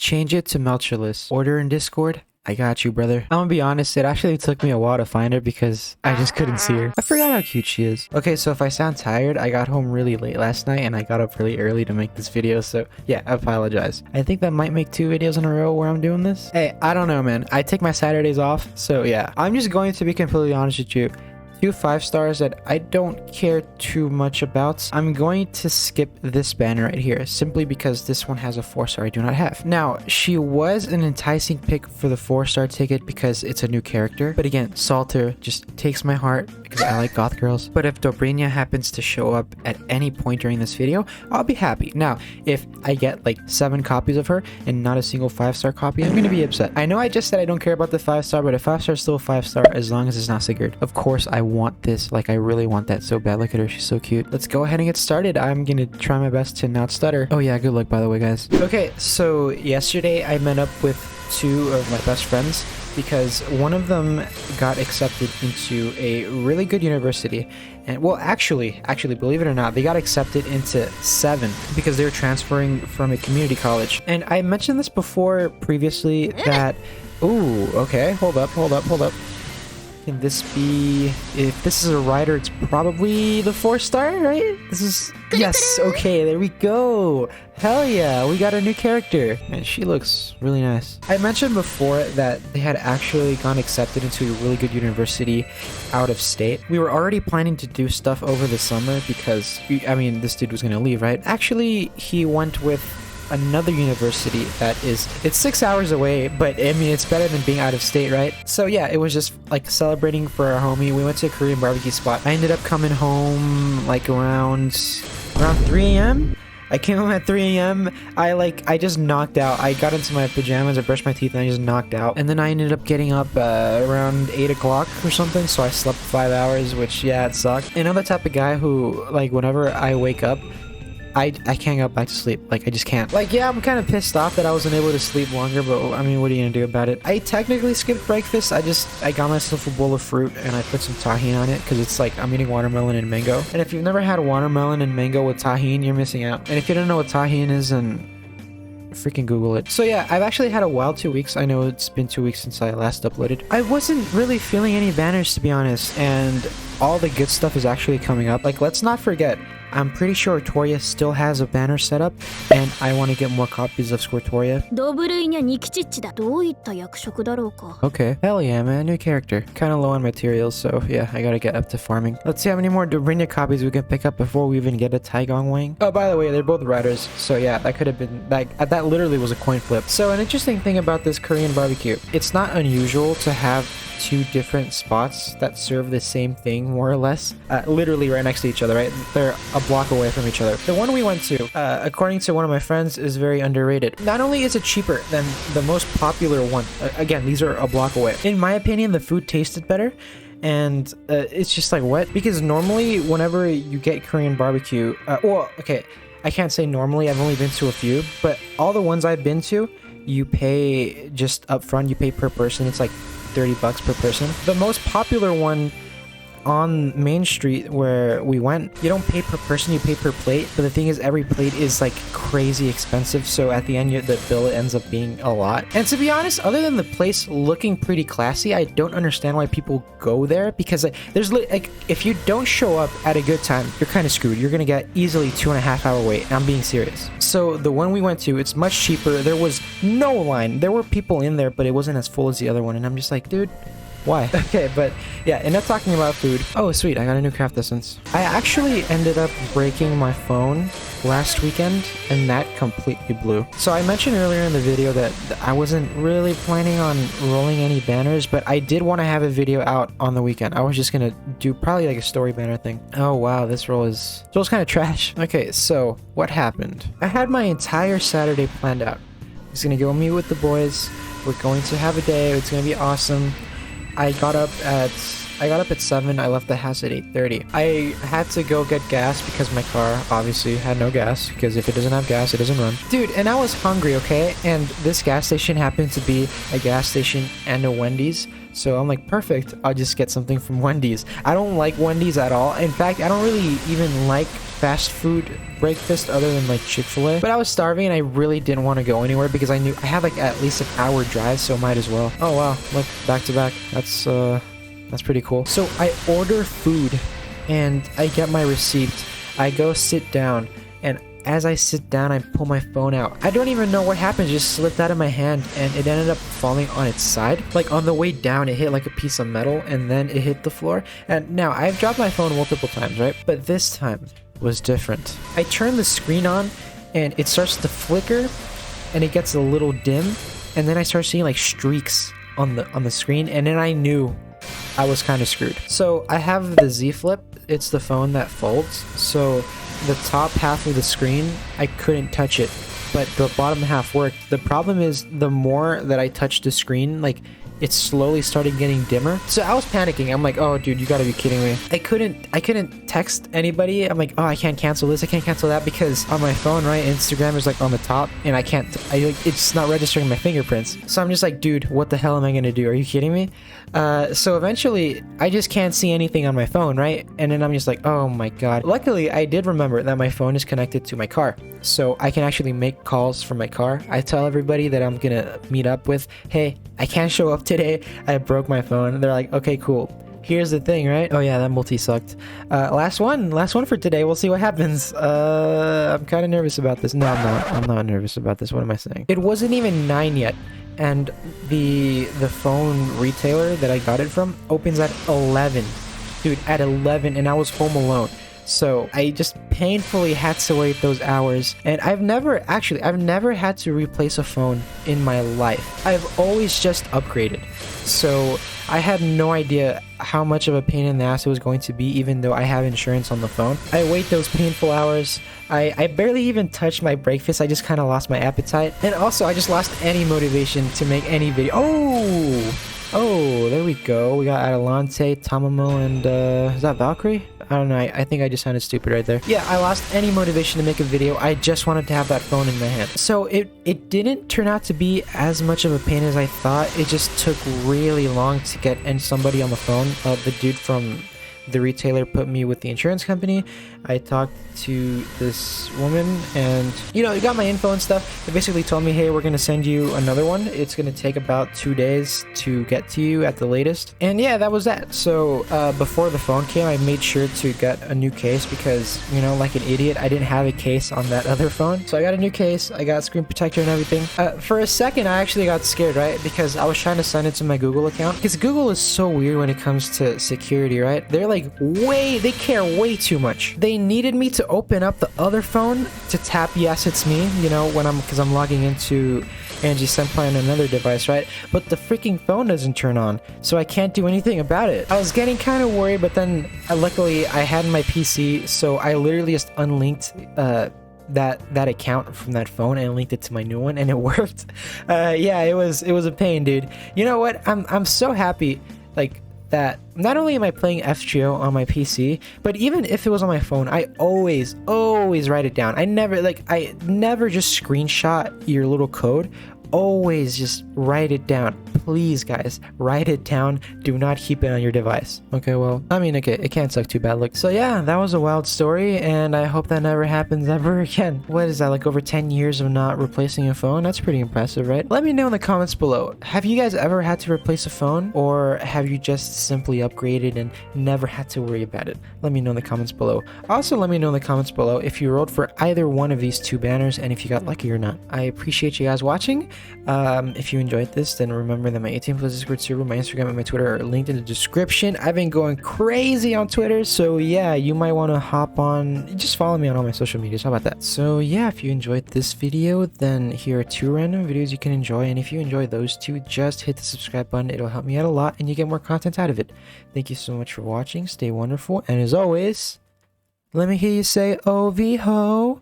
Change it to Melchorless. Order in Discord. I got you, brother. I'm gonna be honest, it actually took me a while to find her because I just couldn't see her. I forgot how cute she is. Okay, so if I sound tired, I got home really late last night and I got up really early to make this video, so yeah, I apologize. I think that might make 2 videos in a row where I'm doing this. Hey, I don't know, man. I take my Saturdays off, so yeah. I'm just going to be completely honest with you. 2 5-stars that I don't care too much about. I'm going to skip this banner right here simply because this one has a 4-star I do not have. Now, she was an enticing pick for the 4-star ticket because it's a new character. But again, Salter just takes my heart because I like goth girls. But if Dobrynia happens to show up at any point during this video, I'll be happy. Now, if I get like 7 copies of her and not a single 5-star copy, I'm going to be upset. I know I just said I don't care about the 5-star, but a 5-star is still a 5-star as long as it's not Sigurd. Of course, I want this. Like, I really want that so bad. Look at her. She's so cute. Let's go ahead and get started. I'm gonna try my best to not stutter. Oh yeah, good luck, by the way, guys. Okay, so yesterday I met up with 2 of my best friends because one of them got accepted into a really good university. And well, actually, believe it or not, they got accepted into 7 because they were transferring from a community college. And I mentioned this before previously that, ooh, okay, hold up. Can this be... If this is a rider, it's probably the 4-star, right? This is... Yes, okay, there we go. Hell yeah, we got a new character. And she looks really nice. I mentioned before that they had actually gone accepted into a really good university out of state. We were already planning to do stuff over the summer because, I mean, this dude was going to leave, right? Actually, he went with another university that is, it's 6 hours away, but I mean, it's better than being out of state, right? So yeah, it was just like celebrating for our homie. We went to a Korean barbecue spot. I ended up coming home like around 3 a.m. I came home at 3 a.m. I just knocked out. I got into my pajamas, I brushed my teeth, and I just knocked out. And then I ended up getting up around 8 o'clock or something, so I slept 5 hours, which, yeah, it sucked. And I'm the type of guy who, like, whenever I wake up, I can't go back to sleep. Like, I just can't. Like, yeah, I'm kind of pissed off that I wasn't able to sleep longer, but I mean, what are you gonna do about it? I technically skipped breakfast. I got myself a bowl of fruit and I put some tahini on it because it's like I'm eating watermelon and mango. And if you've never had watermelon and mango with tahini, you're missing out. And if you don't know what tahini is, then freaking Google it. So yeah, I've actually had a wild 2 weeks. I know it's been 2 weeks since I last uploaded. I wasn't really feeling any banners, to be honest, and all the good stuff is actually coming up. Like, let's not forget, I'm pretty sure Toria still has a banner set up, and I want to get more copies of Squirtoria. Okay, hell yeah, man, new character. Kind of low on materials, so yeah, I gotta get up to farming. Let's see how many more Dobrynia copies we can pick up before we even get a Taigong Wang. Oh, by the way, they're both riders, so yeah, that could have been, that literally was a coin flip. So an interesting thing about this Korean barbecue, it's not unusual to have 2 different spots that serve the same thing, more or less, literally right next to each other, right? They're a block away from each other. The one we went to, according to one of my friends, is very underrated. Not only is it cheaper than the most popular one, again, these are a block away. In my opinion, the food tasted better, and it's just like, what? Because normally, whenever you get Korean barbecue, well, okay, I can't say normally, I've only been to a few, but all the ones I've been to, you pay just up front, you pay per person, it's like $30 per person. The most popular one on Main Street where we went, you don't pay per person, you pay per plate, but the thing is, every plate is like crazy expensive, so at the end the bill ends up being a lot. And to be honest, other than the place looking pretty classy, I don't understand why people go there, because there's like, if you don't show up at a good time, you're kind of screwed. You're gonna get easily 2.5 hour wait. I'm being serious. So the one we went to, it's much cheaper. There was no line. There were people in there, but it wasn't as full as the other one, and I'm just like, dude, why? Okay, but yeah, enough talking about food. Oh, sweet, I got a new craft essence. I actually ended up breaking my phone last weekend, and that completely blew. So I mentioned earlier in the video that I wasn't really planning on rolling any banners, but I did want to have a video out on the weekend. I was just gonna do probably like a story banner thing. Oh wow, this roll's kind of trash. Okay, so what happened? I had my entire Saturday planned out. I was gonna go meet with the boys. We're going to have a day. It's gonna be awesome. I got up at 7. I left the house at 8:30. I had to go get gas because my car obviously had no gas, because if it doesn't have gas, it doesn't run. Dude, and I was hungry, okay? And this gas station happened to be a gas station and a Wendy's. So I'm like, perfect, I'll just get something from Wendy's. I don't like Wendy's at all. In fact, I don't really even like fast food breakfast other than like Chick-fil-A. But I was starving and I really didn't want to go anywhere because I knew I had like at least an hour drive, so might as well. Oh wow, look, back to back. That's pretty cool. So I order food and I get my receipt. I go sit down, and as I sit down, I pull my phone out. I don't even know what happened. It just slipped out of my hand and it ended up falling on its side. Like on the way down, it hit like a piece of metal and then it hit the floor. And now I've dropped my phone multiple times, right? But this time was different. I turn the screen on and it starts to flicker and it gets a little dim. And then I start seeing like streaks on the screen. And then I knew I was kind of screwed. So I have the Z Flip. It's the phone that folds. So the top half of the screen, I couldn't touch it, but the bottom half worked. The problem is the more that I touched the screen, like it slowly started getting dimmer. So I was panicking. I'm like, oh dude, you gotta be kidding me. I couldn't text anybody. I'm like, oh, I can't cancel this, I can't cancel that, because on my phone, right, Instagram is like on the top and it's not registering my fingerprints. So I'm just like, dude, what the hell am I gonna do? Are you kidding me? So eventually I just can't see anything on my phone, right? And then I'm just like, oh my god. Luckily I did remember that my phone is connected to my car, so I can actually make calls from my car. I tell everybody that I'm gonna meet up with, hey, I can't show up today, I broke my phone. They're like, okay, cool. Here's the thing, right? Oh yeah, that multi sucked. Last one for today. We'll see what happens. I'm kind of nervous about this. No, I'm not nervous about this. What am I saying? It wasn't even 9 yet, and the phone retailer that I got it from opens at 11. Dude, at 11, and I was home alone. So I just painfully had to wait those hours. And I've never had to replace a phone in my life. I've always just upgraded. So I had no idea how much of a pain in the ass it was going to be, even though I have insurance on the phone. I wait those painful hours. I barely even touched my breakfast. I just kind of lost my appetite. And also I just lost any motivation to make any video. Oh, there we go. We got Adelante, Tamamo, and is that Valkyrie? I don't know. I think I just sounded stupid right there. Yeah, I lost any motivation to make a video. I just wanted to have that phone in my hand. So it didn't turn out to be as much of a pain as I thought. It just took really long to get somebody on the phone. The dude from the retailer put me with the insurance company. I talked to this woman and, you know, he got my info and stuff. They basically told me, hey, we're going to send you another one. It's going to take about 2 days to get to you at the latest. And yeah, that was that. So before the phone came, I made sure to get a new case because, you know, like an idiot, I didn't have a case on that other phone. So I got a new case. I got screen protector and everything. For a second, I actually got scared, right? Because I was trying to sign it to my Google account. Because Google is so weird when it comes to security, right? They're like they care way too much. They needed me to open up the other phone to tap yes it's me, you know, because I'm logging into Angie Senpai on another device, right? But the freaking phone doesn't turn on, so I can't do anything about it. I was getting kind of worried, but then luckily I had my PC, so I literally just unlinked that account from that phone and linked it to my new one, and it worked. Yeah, it was a pain, dude. You know what? I'm so happy, like, that not only am I playing FGO on my PC, but even if it was on my phone, I always write it down. I never just screenshot your little code. Always just write it down. Please, guys, write it down. Do not keep it on your device. Okay, well, I mean, okay, it can't suck too bad. Look, so yeah, that was a wild story, and I hope that never happens ever again. What is that, like over 10 years of not replacing a phone? That's pretty impressive, right? Let me know in the comments below. Have you guys ever had to replace a phone, or have you just simply upgraded and never had to worry about it? Let me know in the comments below. Also, let me know in the comments below if you rolled for either one of these two banners and if you got lucky or not. I appreciate you guys watching. If you enjoyed this, then remember that my 18+ Discord server, my Instagram, and my Twitter are linked in the description. I've been going crazy on Twitter, so yeah, you might want to hop on, just follow me on all my social medias. How about that? So yeah, if you enjoyed this video, then here are 2 random videos you can enjoy, and if you enjoy those 2, just hit the subscribe button. It'll help me out a lot, and you get more content out of it. Thank you so much for watching. Stay wonderful, and as always, let me hear you say OV ho.